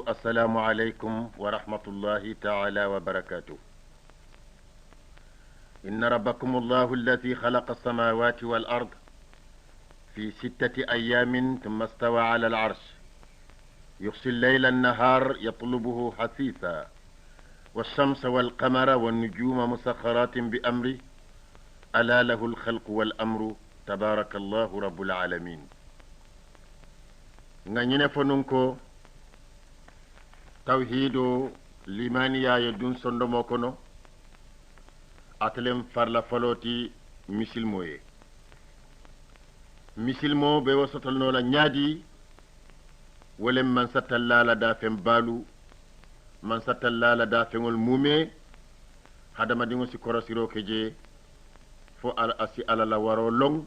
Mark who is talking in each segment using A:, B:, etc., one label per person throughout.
A: السلام عليكم ورحمة الله تعالى وبركاته. إن ربكم الله الذي خلق السماوات والأرض في 6 أيام ثم استوى على العرش يغشي الليل النهار يطلبه حثيثا والشمس والقمر والنجوم مسخرات بأمره ألا له الخلق والأمر تبارك الله رب العالمين. nganyine fonunko tawhido limaniya ye dun sondomo kono atelem farla faloti misilmo be wasotolno la nyaadi wolem man satallala da fem balu man satallala da fengol mume hadama dingo si korosiro keje fo al asi alala waro long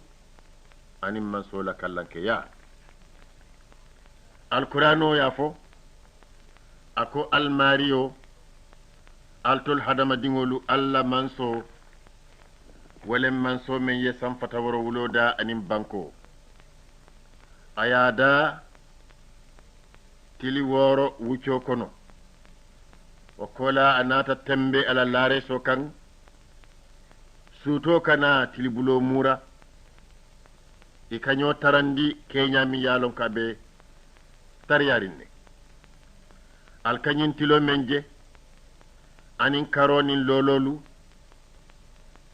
A: anim man sola kallanke ya alqur'ano ya fo ako almario altol hadama dingolu alla manso wolem manso men yesam fataworo wuloda anim banko ayada tili woro wucco kono o kola anata tembe ala lare so kan suto kana tili bulo mura e kanyo tarandi kenya mi yalon kabe taryarinne alkanyin tilo menje anin karonin lololu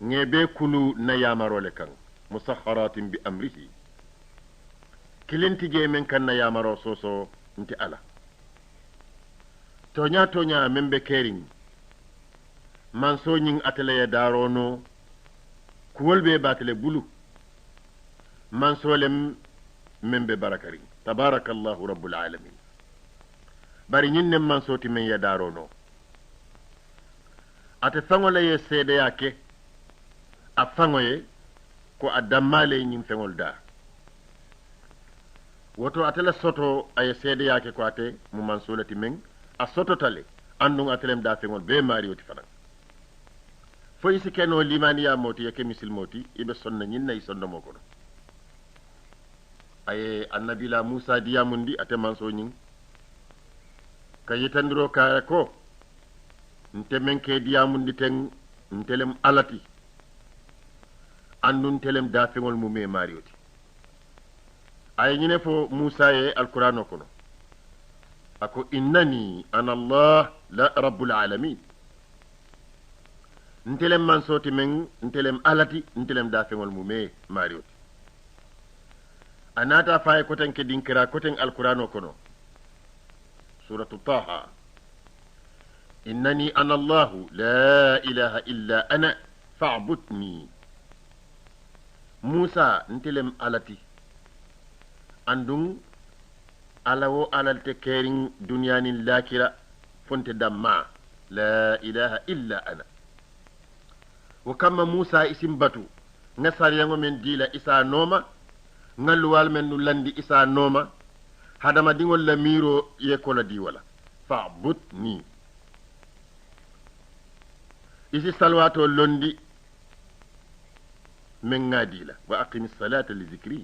A: ngebe kulu na yamarole kan musakharatin bi amrihi kilintige men kan na yamaro soso nti ala tonya membe kering manso nyin atele ya darono kuwolbe batele bulu manso lem membe barakari tabarakallahu rabbul alamin bari ñinne man soti men ya darono ate fangola ye seede yake a fangoye ko a dammale ñin fengol da woto atele soto aye seede yake ko ate mu man solati men a soto tale andun atelem da fengol be marioti fanan fo isi keno limaniya moti yake misil moti ibe sonna ñinna i sonno mo kono aye annabila musa diyamundi ate man so ñin kayitandiro kaya ko nte men ke diyamundi ten ntelem alati andun telem dafeŋol mume marioti ay ñine fo musa ye alqur'ano kono ako innani ana allah la rabbul alamin ntelem man soti men ntelem alati ntelem dafeŋol mume marioti anata faye koten ke dinkira koten alqur'ano kono سورة طه إنني أنا الله لا إله إلا أنا فاعبدني موسى انتلم علتي عندهم على على التكيرين دنيان اللاكرة فنت دمع لا إله إلا أنا وكما موسى اسم بطو نصر يوم من ديلا إسا نوما نلوال من نلندي إسا نوما hadama dingol la miro ye kola di wala fa'budni isi salwato londi men ngadi la wa aqimis salata li dhikri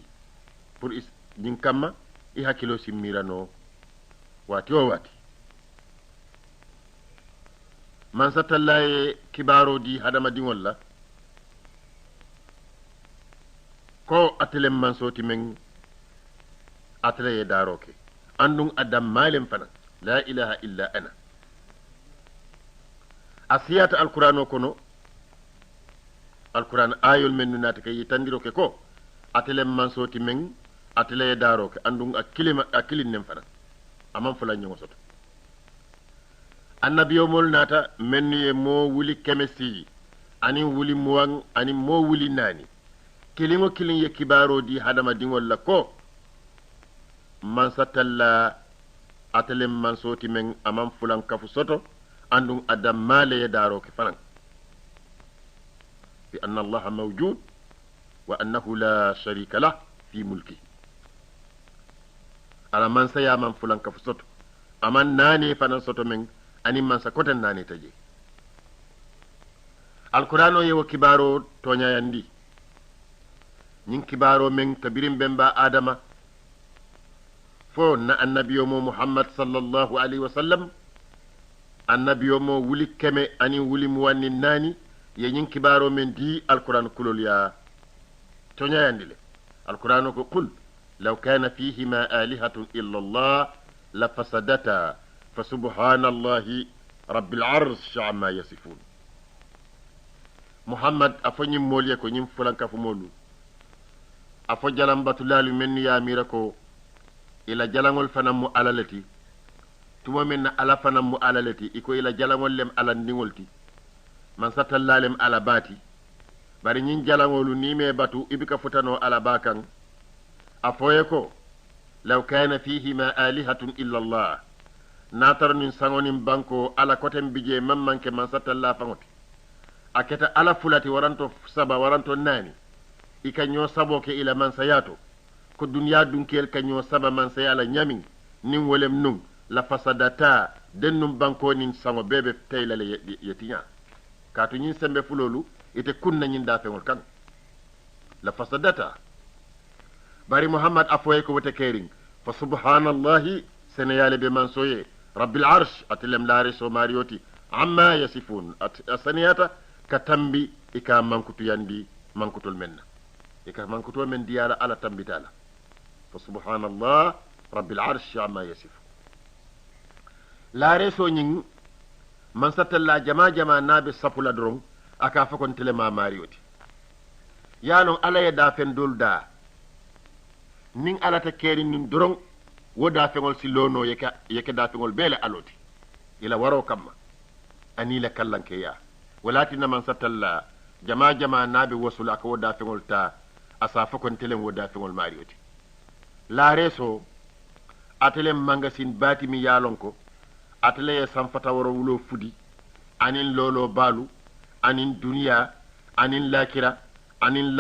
A: pour is din kamma i hakilo simirano wati o wati man satallaye kibaro di hadama dingol la ko atelem man soti men atlaye daroke andun adam malem fana la ilaha illa ana asiyata alqur'ano kono alqur'an ayol men nunata kay tandiroke ko atelem man soti men atlaye daroke andun akilin nem fana amam fula nyongo soto annabiyo mol nata men ye mo wuli kemesi ani wuli muwan ani mo wuli nani kilingo kilin ye kibaro di hadama dingol la ko man satalla atelem man soti men amam fulan kafu soto andum adam male ya daro ke fanan bi anna allah mawjud wa annahu la sharika lah fi mulki ala man saya man fulan kafu soto aman nani fanan soto men ani man sa koten nani taje alqur'ano yewo kibaro tonya yandi nyin kibaro men kabirim bemba adama fo na annabiyo mo muhammad sallallahu alaihi wasallam annabiyo mo wuli keme ani wuli muwanni nani ye nyin kibaro men di alquran kulul ya toñayandile alquran ko qul law kana fihima alihatun illa allah la fasadata fa subhanallahi rabbil arsh amma yasifun muhammad afo ñim molye ko ñim fulanka fu molu afo jalam batulalu men ya mira ko ila jalangol fanam mu alalati tuma men na ala fanam mu alalati iko ila jalangol lem ala ndingolti man satallalem ala bati bari ñin jalangolu ni me batu ibika futano ala bakan afoye ko law kana fihima alihatun illa allah natar nin sangonin banko ala kotem bije mammanke man satalla fangoti aketa ala fulati waranto saba waranto nani ikanyo sabo ke ila man sayato ko duniya dunkel kanyo saba man sayala nyamin nin wolem nun la fasadata dennum banko nin sango bebe taylale yetinya katu nyin sembe fulolu ite kunna nyin da fengol kan la fasadata bari muhammad afoye ko wote kering fa subhanallahi senayale be man soye rabbil arsh atlem laare so marioti amma yasifun asaniyata katambi ika mankutu yandi mankutol menna ika mankuto men diyala ala tambitala fa subhanallah rabbil arsh amma yasifun laare so nyin man satalla jama nabe sapula dron aka fakon telema marioti yalon ala ya dafen dolda nin ala ta keri nin dron woda fengol silono yeke da fengol bele aloti ila waro kamma ani la kallanke ya walati na man satalla jama nabe wasula aka woda fengol ta asa fakon telen woda fengol marioti la reso atelem mangasin bati mi yalon ko atele ye sanfata woro wulo fudi anin lolo balu anin duniya anin lakira anin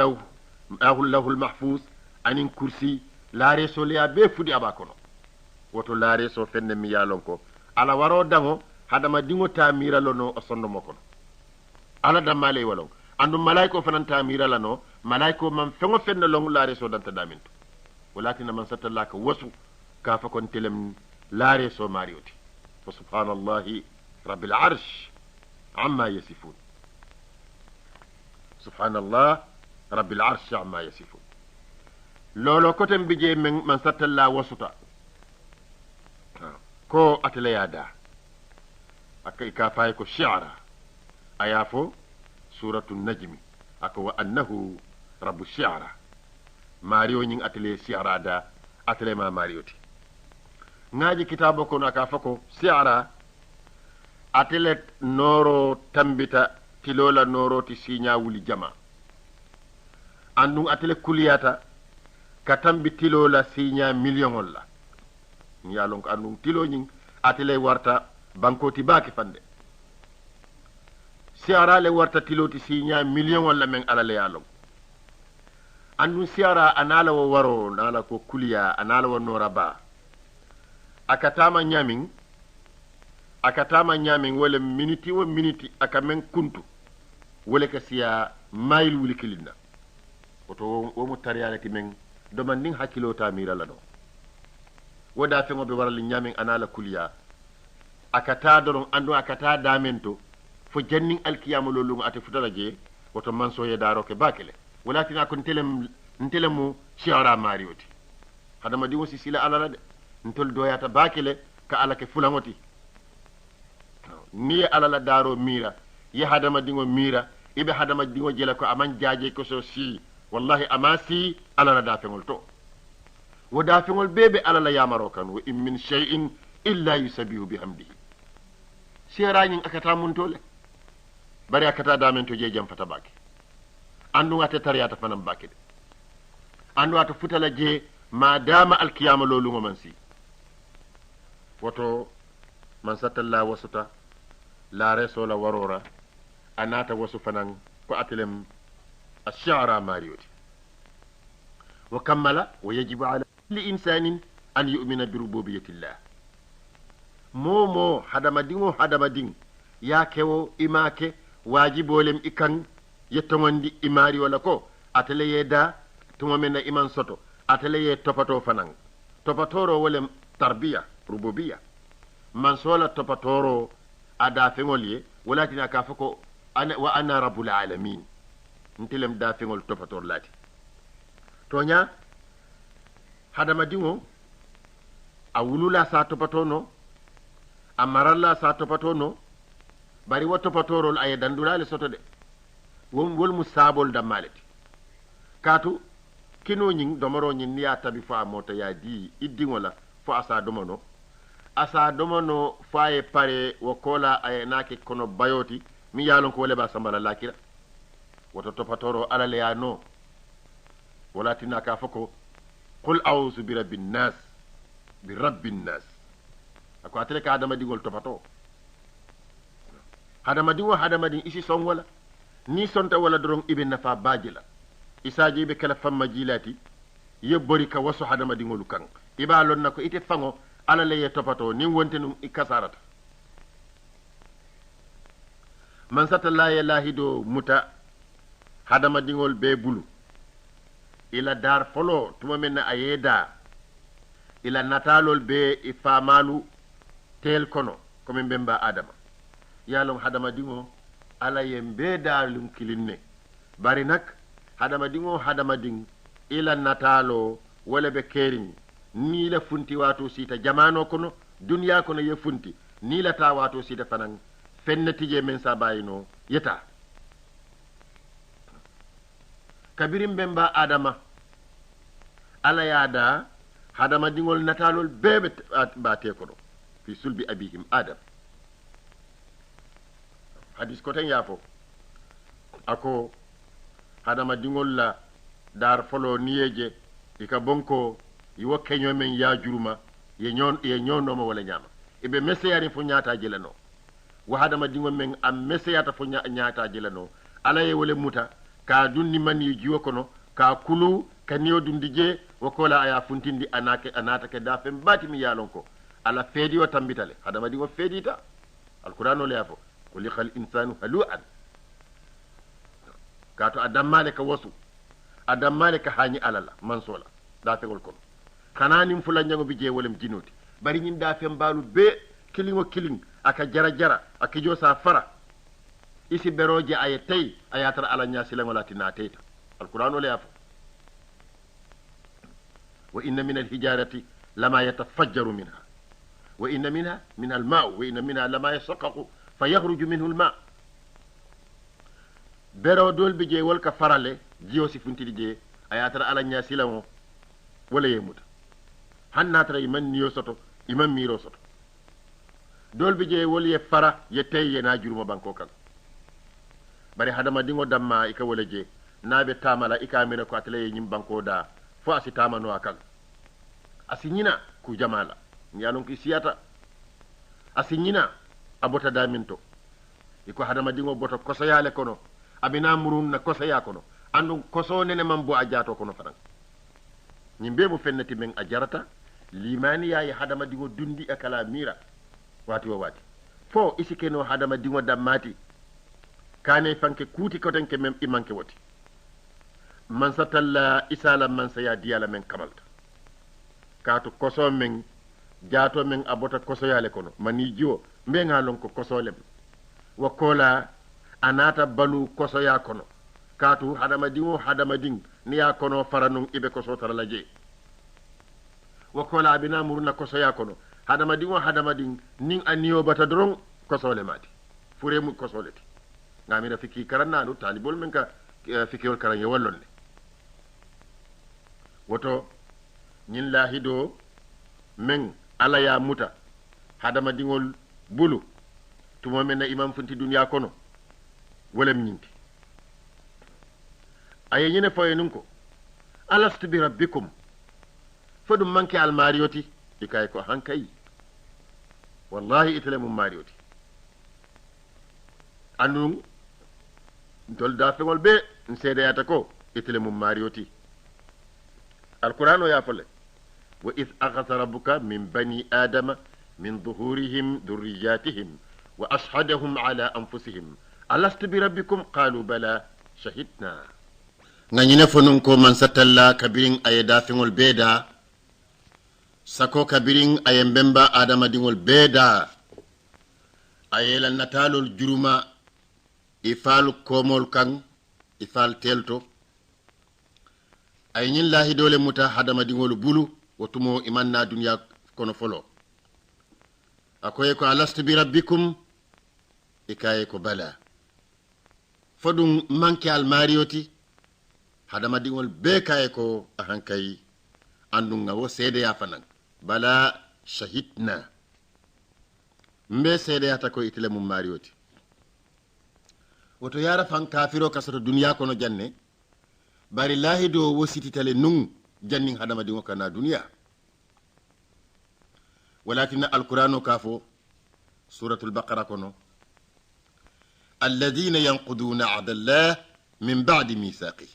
A: lahul mahfuz anin kursi laare so leya be fudi abakono woto laare so fenne mi yalon ko ala waro dango hadama dingo ta miralono o sonno mokono ala damale walon andu malaiko fanan ta miralano malaiko man fengo fenne long laare so danta daminto walatina man satallaka wasu ka fakon telem laare so marioti فسبحان الله رب العرش عما يصفون سبحان الله رب العرش عما يصفون لولو كتم بيجي من ستلا وسطا كو أتليادا أكي كافايكو الشعر أيافو سورة النجم أكو أنه رب الشعر ماريو نين أتلي شعرادا أتلي ما ماريوتي ngaji kitabo kono aka fako siara atelet noro tambita tilola noro ti sinya wuli jama andu atele kuliyata ka tambi tilola sinya million la yalon ko andu tilo nyin atele warta bankoti baki fande siara le warta tiloti sinya million la men alale yalon andu siara anala wo waro nala ko kuliya anala wo nora ba akatama nyamin wala miniti wo miniti aka men kuntu wala ka siya mayil wuli kilinna oto wo mu tariyala ti men do man ning hakilo ta mira la do woda fe ngobe waral nyamin anala kuliya akata doron andu akata damento fo janning alkiyama lolu ate futala je woto man so ye daro ke bakele wala tina kon ntelemu shiara marioti hadama di wosi sila alala de ntol doyata bakile ka alake fulangoti ni alala daro mira ye hadama dingo mira ibe hadama dingo jela ko aman jaaje ko so si wallahi amasi alala dafengol to wo dafengol bebe alala yamaro kan wa in min shay'in illa yusabbihu bihamdihi sirañin akata muntole bari akata damento je jam fata baki andu ngate tariyata fanam baki de andu ata futala je ma dama alkiyama lolu ngo mansi woto man satalla wasuta la resola warora anata wasu fanan ko atelem الشعر ماريوتي وكمل ويجب على كل إنسان أن يؤمن بربوبية الله مومو حدما دين يا كيو إماكي واجب ولم إكان يتمندي إماري ولا كو أتلي يدا تمامنا إمان سوتو أتلي يتوفتو فنان topatoro wolem tarbiya rububiyya man sola topatoro ada fengol ye walatina ka fako wa ana rabbul alamin ntilem da fengol topator lati tonya hadama dingo a wulula sa topatono a maralla sa topatono bari wo topatorol aye dandulale soto de wol musabol dammaleti katu kino nyin domoro nyin niya tabi fa mota ya di iddingola fo asa domono faye pare wo kola ay nake kono bayoti mi yalon ko wala ba sambala lakira woto topatoro alale ya no wala tinaka fako qul a'udhu bi rabbin nas ako atele ka adama digol topato hadama din isi son wala ni sonta wala doron ibn nafa bajila isaji be kala famma jilati yebbori ka wasu hadama dingolu kan iba lon nako ite fango ala le topato ni wonte num ikasarata man sata la ilahi do muta hadama dingol be bulu ila dar folo tuma men ayeda ila natalol be ifamalu tel kono comme mbemba adama yalon hadama dingo ala yembe dalum kilinne bari nak hadama ding ila natalo wala be kerin ni la funti wato sita jamano kono dunya kono ye funti ni la ta wato sita fanan fennati je men sabayino yeta kabirim bemba adama ala yada hadama dingol natalol bebe bate kono fi sulbi abihim adam hadis ko tan yafo ako hadama dingol la dar folo niyeje ika bonko iwo kenyo men ya juruma ye nyono mo wala nyama ibe meseyari fo nyaata jelano wa hadama dingol men am meseyata fo nyaata jelano ala ye wala muta ka dunni man yi jiwo kono ka kulu ka niyo dundije wo kola aya funtindi anata ke dafem bati mi yalon ko ala feedi o tambitale hadama dingo feedita alqur'ano le yafo kulikal insanu halu'an kato adammale ka wasu adammale ka hani alala mansola da fegol kono kananim fula nyango bi je wolem jinoti bari nyin da fem balu be kiling aka jara aka josa fara isi beroje ay tay ayatar ala nya silan wala tinateta alqur'ano le yafo wa inna min alhijarati lama yatafajjaru minha wa inna minha min alma' wa inna minha lama yashaqqaqu fayakhruju minhu alma' bero dol bi je wol ka farale jiyo si funtidi je ayatar ala nya silan wala yemuta hanna tara iman niyo soto iman miro soto dol bi je wol ye fara ye tay ye na juruma banko kan bari hadama dingo damma ika wala je nabe tamala ika mena ko atale nyim banko da fo asitama no akal asinyina ku jamala nyalon ki siyata asinyina abota daminto iko hadama dingo bota koso yale kono abina murun na koso ya kono andu koso nene mambo ajato kono faran nyimbe mu fennati men ajarata limani ya hadama dingo dundi akala mira wati wati fo isikeno hadama dingo damati kane fanke kuti koten ke mem imanke woti man satalla isala man saya diala men kamalta kaatu koso men jaato men abota koso yale kono mani jiwo mbe ngalon ko koso lem wakola anata balu koso ya kono kaatu hadama ding ni ya kono faranun ibe koso taralaje wakola abina muruna koso ya kono hadama ding nin aniyo bata doron koso le mati fure mu koso leti ngamira fiki karanna do talibol men ka fikewol karan ye wallonne woto ñin lahido men ala ya muta hadama dingol bulu tumo men na imam funti dunya kono wolem ñinti aye ñine foye nun ko alastu bi rabbikum fodum manke al mariyoti ikay ko hankay wallahi itale mum mariyoti andum dol da fegol be nseedeyata ko itale mum mariyoti القرآن يا فلان وإذ أخذ ربك من بني آدم من ظهورهم ذرياتهم وأشهدهم على أنفسهم ألست بربكم قالوا بلى شهدنا نانينا فنونكو من ستلا كبيرين أيدا فينول بيدا sako kabirin ayembemba adama dingol beda ayela natalol juruma ifal komol kan ifal telto ay ñin lahi dole muta hadama dingol bulu wotumo imanna dunya kono folo akoye ko alastu bi rabbikum ikaye ko bala fodum manke al marioti hadama dingol be kaye ko ahankay andunga wo sede ya fanan bala shahidna mbe sede yata ko itile mum marioti woto yara fan kafiro kasoto dunya kono janne bari lahi do wositi tale nun jannin hadama dingo kana dunya walakin alqur'anu kafo suratul baqara kono alladhina yanquduna 'ahda Allah min ba'di mithaqi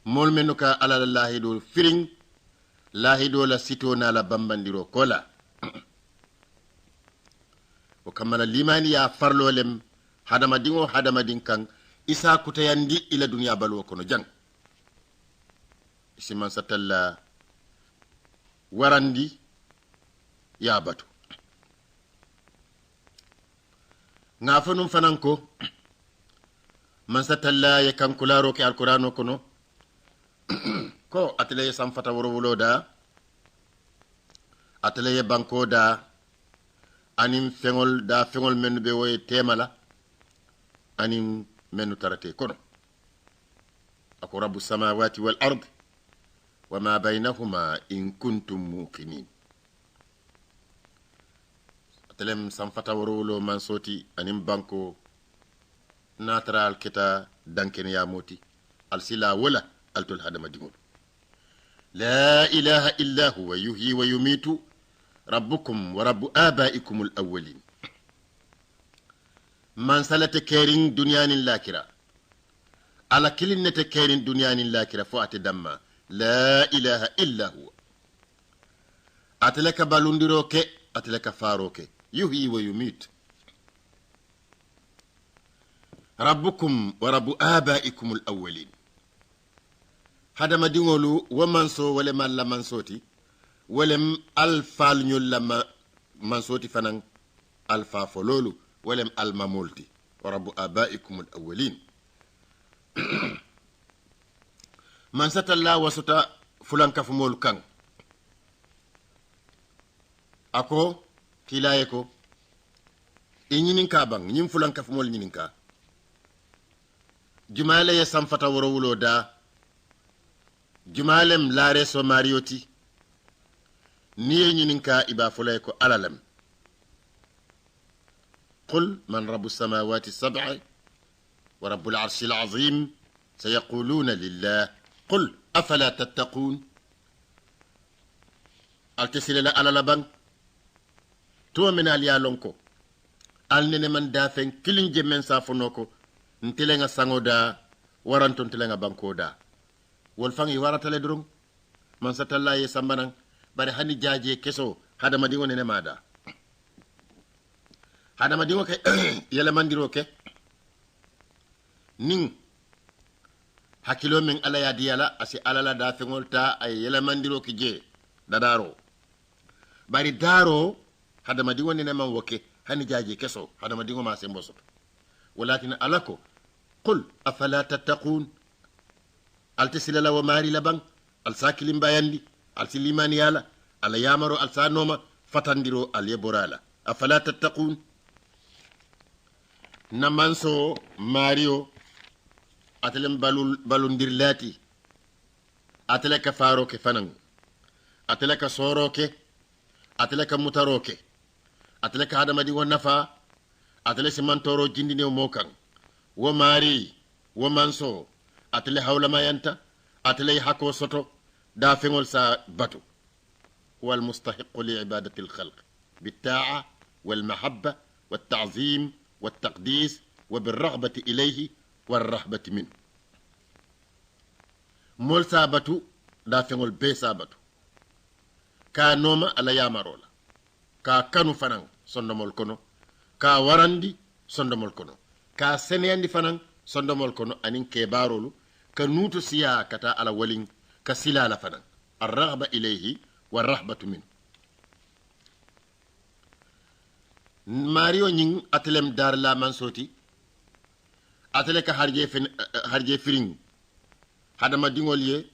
A: mol menuka ala lahi do firing lahi do la sitona la bambandiro kola o kamala limani ya farlolem hadama dingo hadama din kan isa kutayandi ila dunya balwo kono jang siman satalla warandi ya batu ngafanum fananko man satalla ya kan kularo ke alqur'ano kono ko atele sam fata woro da atele banko da anim fengol men be woy temala anim menu tarate kono ako rabbus samawati wal ard wama baynahuma in kuntum muqinin atelem sam fata woro man soti anim banko natral kita danken ya moti al sila wala altul hadama dingol la ilaha illa huwa yuhyi wa yumitu rabbukum wa rabbu abaikum al-awwalin man salata kerin dunyanin lakira ala kilinnete kerin dunyanin lakira fo ate damma la ilaha illa huwa atlaka balundiroke atlaka faroke yuhyi wa yumit rabbukum wa rabbu abaikum al-awwalin hadama dingolu wa manso wala man la mansoti ولم الفال نيول لما منصوتي فنان الفا فلولو ولم الممولتي ورب آبائكم الأولين من ست الله وستا فلان كفمول كان أكو كلايكو إنين كابان نيم فلان كفمول نين كا جمالة يسام فتا ورولو دا جمالم لارس وماريوتي niye ñininka iba fulay ko alalam qul man rabbu samawati sab'i wa rabbul arshil azim sayaquluna lillah qul afala tattaqun altasila alala bang to min al yalonko alnene man dafen kilin jemen safunoko ntelenga sangoda waranton telenga bankoda wol fangi waratale drum man satalla ye sambanan bari hani jaaje keso hadama dingo nene mada hadama dingo ke yele mandiro ke ning hakilo min ala ya diyala asi alala da fengolta ay yele mandiro ki je dadaro bari daro hadama dingo nene man woke hani jaaje keso hadama dingo ma semboso walakin alako qul afala tattaqun altisila wa mari laban alsakilim bayandi alsilimani yala ala yamaro alsanoma fatandiro alyeborala afala tattaqun namanso mario atelem balundir lati ateleka faroke fanan ateleka soroke ateleka mutaroke ateleka hadama di wonafa atelesi mantoro jindine mokan wo mari wo manso atele hawla mayanta atele hako soto دا فينول سا باتو هو المستحق لعبادة الخلق بالطاعة والمحبة والتعظيم والتقديس وبالرغبة إليه والرهبة منه مول سا باتو دا فينول بي سا باتو كا نوما على يامارولا كا كانو فنان صندمول كونو كا ورندي صندمول كونو كا سنياندي فنان صندمول كونو أنين كيبارولو كا نوتو سيا كتا على ولين كسلا لفنا الرغبة إليه والرهبة منه. ماريو نين أتلم دار لا منصوتي أتلك هرجي فرين هذا ما دينول يه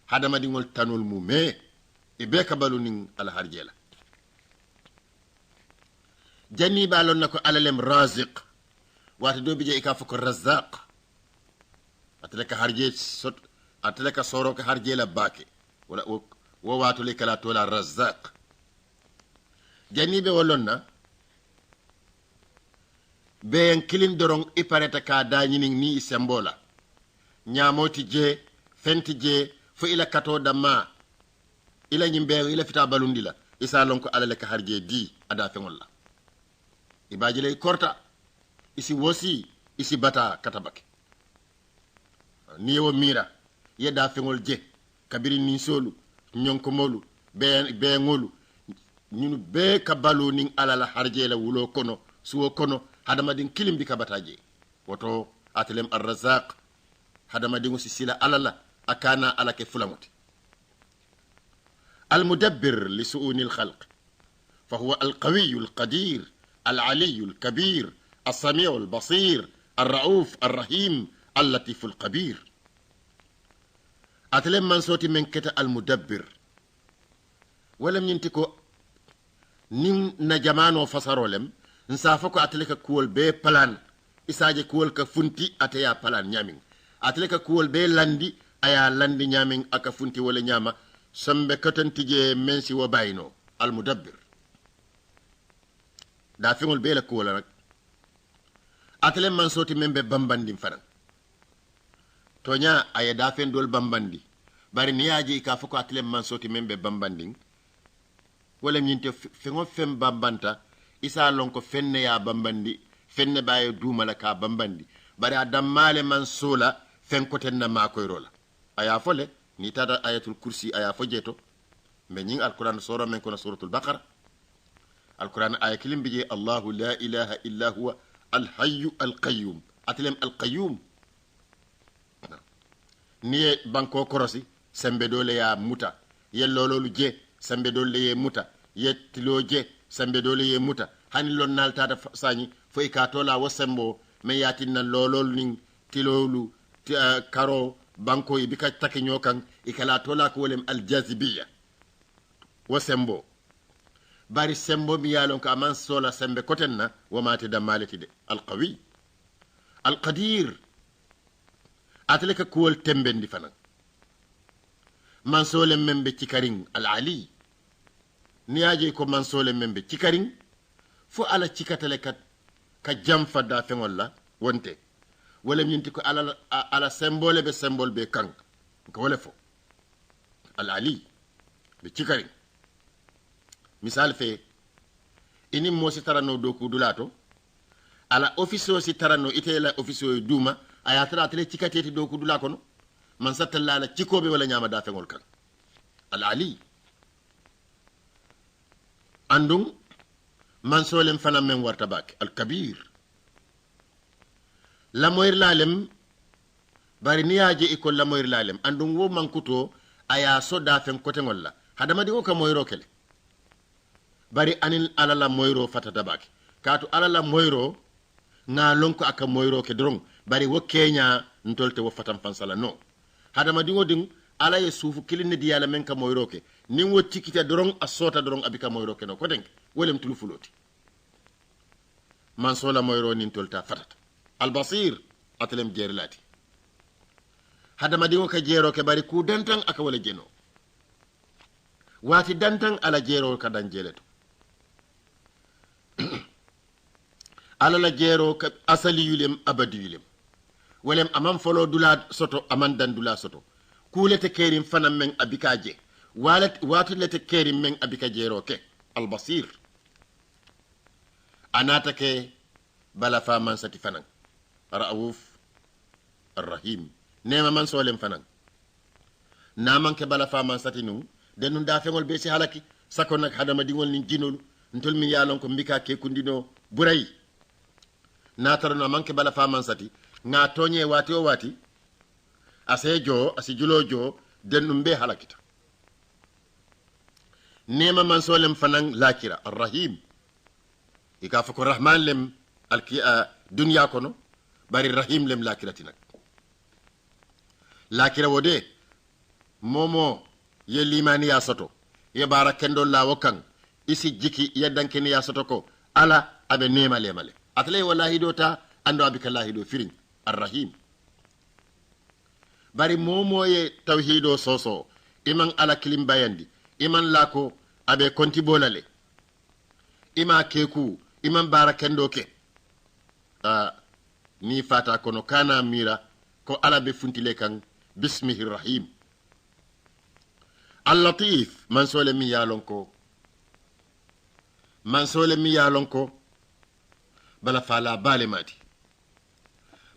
A: هذا ما دينول تانول مومي إبيك بالو نين على هرجي لا جاني بالو نكو على لم رازق واتدو بيجي إكافك الرزاق أتلك هرجي صوت أتلك صوروك هرجي لا باكي ولا وواتو لك لا تولا الرزاق جاني بيولونا beyen kilin dorong ipareta ka dañinin ni sembola ñamoti je fenti je fo ila kato damma ila ñimbe ila fita balundi la isa lon ko alale ka harje di ada fengol la ibaji lay korta isi wosi isi bata katabake ni wo mira yeda fengol je kabiri ni solu ñonko molu be ngolu ñunu be ka balu nin alala harje la wulo kono suwo kono hadamadin kilim bi kabataje woto atelem arrazaq hadamadin sila alala akana alake fulamuti المدبر لسؤون الخلق فهو القوي القدير العلي الكبير السميع البصير الرؤوف الرحيم اللطيف القبير اتلم من صوتي من كتا المدبر ولم ينتكو نم نجمان فصرولم nsafako ateleka kuwol be plan isaje kuwol ka funti ataya plan nyamin ateleka kuwol be landi aya landi nyamin aka funti wala nyama sambe katantije mensi wa bayno al mudabbir da fingol be la kuwol nak atele man soti membe bambandi fanan tonya aya da fen dol bambandi bari niyaji ka fako atele man soti membe bambandi wala nyinte fingo fem bambanta isa lon ko fenne ya bambandi fenne baye dumala ka bambandi bari adammale man sola fen ko tenna ma koy rola aya fole ni tada ayatul kursi aya fo jeto me nyin alquran sura men ko na suratul baqara alquran aya kilim bije allah la ilaha illa huwa alhayy alqayyum atlem alqayyum ni banko korosi sembe dole ya muta yellololu je sembe dole ye muta yettilo je sambe dole ye muta hani lon naltata sañi foy ka tola wasembo me yatinna lolol nin tilolu karo banko yi bika take nyokan ikala tola ko wolem aljazibiyya wasembo bari sembo mi yalon ko aman sola sembe kotenna wamate damalati de alqawi alqadir atleka kuwol tembendi fanan man sole membe ci karing alali niyaje ko man sole membe ci karing fu ala cikatale ka jamfa da fengol la wonte wala ñinti ko ala symbole be symbole be kan ko wala fo al ali be ci karing misal fe ini mo si tarano do ku dulato ala officio si tarano itela officio duma aya tara tele cikateti do ku dula kono man satalla la cikobe wala nyama da fengol kan al ali andum man solem fana men warta bak al kabir la moyr lalem bari niyaje iko la moyr lalem andum wo man kuto aya so da fen kote ngolla hadama di o ka moyro kele bari anin alala moyro fatata bak katu alala moyro na lonko aka moyro ke drong bari wo kenya ntolte wo fatam fansala no hadama di ngodin ala ye sufu kilinde di yala men ka moyroke ni wo tikita dorong asota dorong abika moyroke no ko denk wolem tulu fuloti man sola moyro nin tolta fatata al basir atlem jerlati hadama di ka jero ke bari ku dantan aka wala jeno wati dantan ala jero ka dan jeleto ala la jero ka asali yulem abadi yulem wolem amam folo dula soto aman dan dula soto kulete kerim fana men abikaje watu lete kerim men abikaje roke al basir anata ke bala fa man sati fanan rauf arrahim nema man solem fanan naman ke bala fa man sati nu denun da fengol be ci halaki sako nak hadama dingol ni jinolu ntol min yalon ko mbika ke kundino buray natarno man ke bala fa man sati nga tonye wati o wati ase jo asi julo jo dennum be halakita nema man solem fanan lakira arrahim ika fako rahman lem alki dunya kono bari rahim lem lakirati nak lakira wode momo ye limani ya soto ye bara kendo la wakan isi jiki yeddankeni ya soto ko ala abe nema lemale atlay wallahi dota ando abika lahi do firin arrahim bari momo ye tawhido soso iman ala kilim bayandi iman lako abe konti bolale ima keku iman bara kendo ke ni fata kono kana mira ko ala be funtile kan bismihir rahim al-latif man sole mi yalon ko bala fala bale mati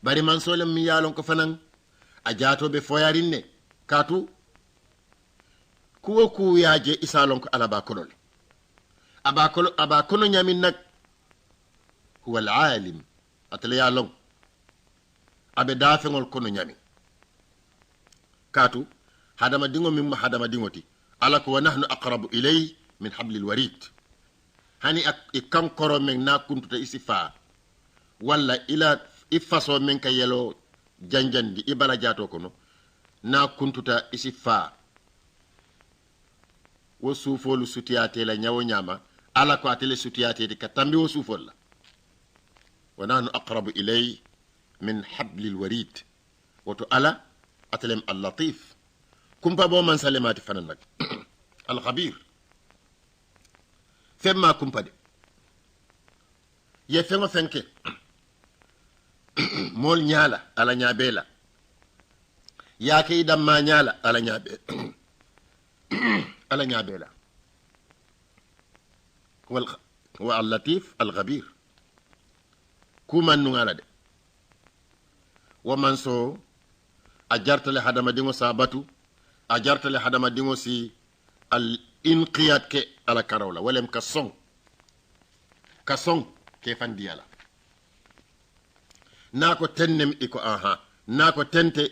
A: bari man sole mi yalon ko fanan a jato be foyarin ne katu kuwo ku yaje isalon ko alaba kolol aba kono nyamin nak huwa al-alim atale yalon abe dafengol kono nyami katu hadama dingo mimma hadama dingoti ala ko nahnu aqrabu ilay min hablil warid hani ikam koro men na kuntuta isifa walla ila ifaso men ka yelo janjandi ibala jato kono na kuntuta isifa wo sufolu sutiyate la nyawo nyama ala ko atele sutiyate di katambi wo sufol la wa nahnu aqrabu ilay min hablil warid wato ala atelem al-latif kumpa bo man salimati fanan nak al-khabir femma kumpa de ye fengo fenke mol nyala ala nyabela ya kay damma nyala ala nyabe ala nyabela wa al-latif al-khabir kuman nungala de wa man so ajartale hadama dingo sabatu ajartale hadama dingo si al inqiyat ke ala karawla walem ka song ke fandiyala nako tennem iko aha nako tente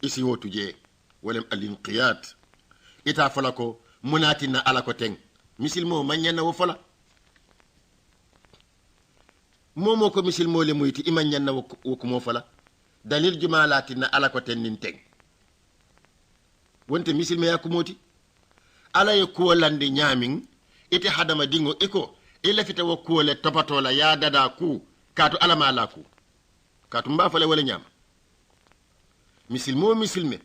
A: isi wotuje walem al inqiyat ita falako munatina ala ko teng misilmo manyanna wo fala momo ko misilmo le muyti imanyanna wo ko mo fala dalil jumalati na ala ko tennin teng wonte misilme yakumoti ala ye kuolande nyamin ite hadama dingo iko ila fita wo kuole topatola ya dada ku katu ala mala ku katu mba fale wala nyama misilme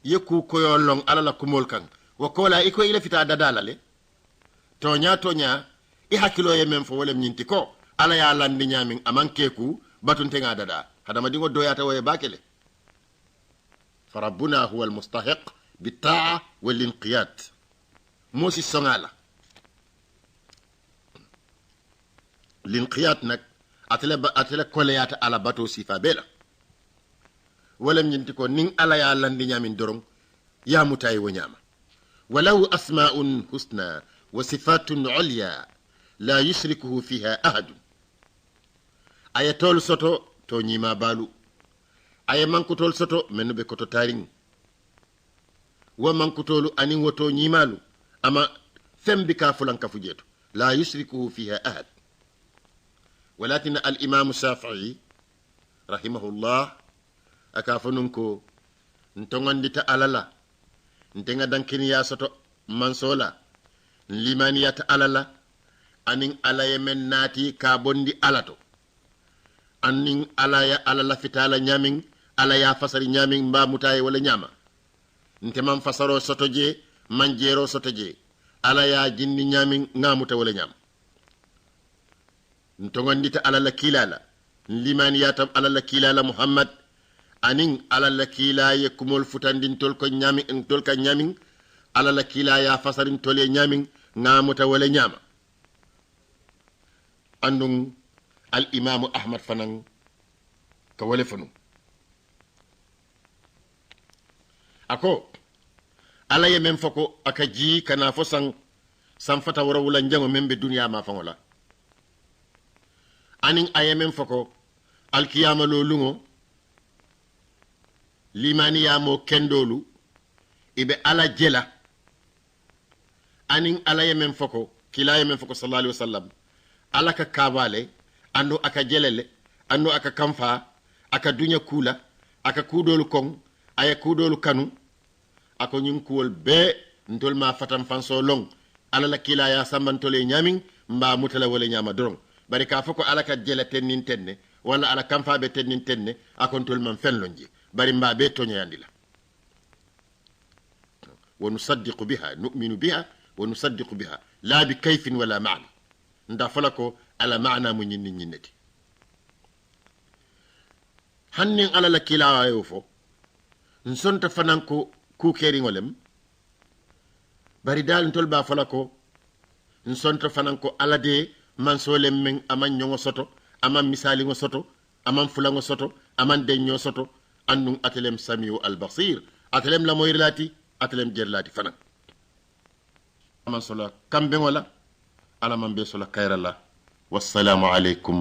A: ye ku koyolong ala la kumol kan wo kola iko ila fita dada lale tonya i hakilo ye mem fo wala nyinti ko ala ya landi nyamin amanke ku batun tenga dada hadama dingo doyata waye bakele farabbuna huwa almustahiq bitaa walinqiyad mosi songala linqiyad nak atele koleyata ala bato sifa bela wala nyinti ko ning ala ya landi nyamin dorong ya mutayi wo nyama walahu asma'un husna wa sifatun ulya la yushrikuhu fiha ahad ayatol soto to nyima balu ay mankutol soto menno be koto taring wa mankutolu anin woto nyimalu ama fembi ka fulan ka fujeto la yushriku fiha ahad walakin al-imam Shafi'i rahimahullah akafununko ntongandita alala ntenga dankini ya soto mansola limaniyata alala anin alaye men nati ka bondi alato anin alaya alala fitala nyamin alaya fasari nyamin mba mutaye wala nyama nte man fasaro sotoje manjero sotoje alaya jinni nyamin ngamuta wala nyama ntongandita alala kilala limaniyata alala kilala Muhammad anin alala kilaye kumol futandin tolko nyamin tolka nyamin alala kilaya fasarin tole nyamin ngamuta wala nyama andung al-imam Ahmad fanan ka wale fanu ako alaye men foko akaji kana fo san fata wara wula njango membe duniya ma fangola anin aye men foko al-qiyama lo lungo limaniya mo kendolu ibe ala jela anin ala yemen foko kila yemen foko sallallahu alaihi wasallam ala ka kabale ando aka jelele ando aka kamfa aka dunya kula aka kudolu kong aya kudolu kanu ako nyin kuwol be ntol ma fatam fanso long ala la kila ya sambantole nyamin mba mutala wala nyama dorong bari ka foko ala ka jele tennin tenne wala ala kamfa be tennin tenne akon tol man fenlonje bari mba be to nyandila wa nusaddiqu biha nu'minu biha wa nusaddiqu biha la bi kayfin wala ma'na nda falako ala ma'na mu nyinni nyinnati hannin ala la kila ayo fo nsonta fananko ku keri ngolem bari dal ntol ba falako nsonta fananko ala de man solem men aman nyongo soto aman misali ngo soto aman fulango soto aman denyo soto annun atelem samiu al basir atelem la moyrlati atelem jerlati fanan aman sola kambe wala ala man be sola kayrala wassalamu alaykum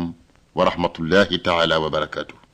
A: wa rahmatullahi ta'ala wa barakatuh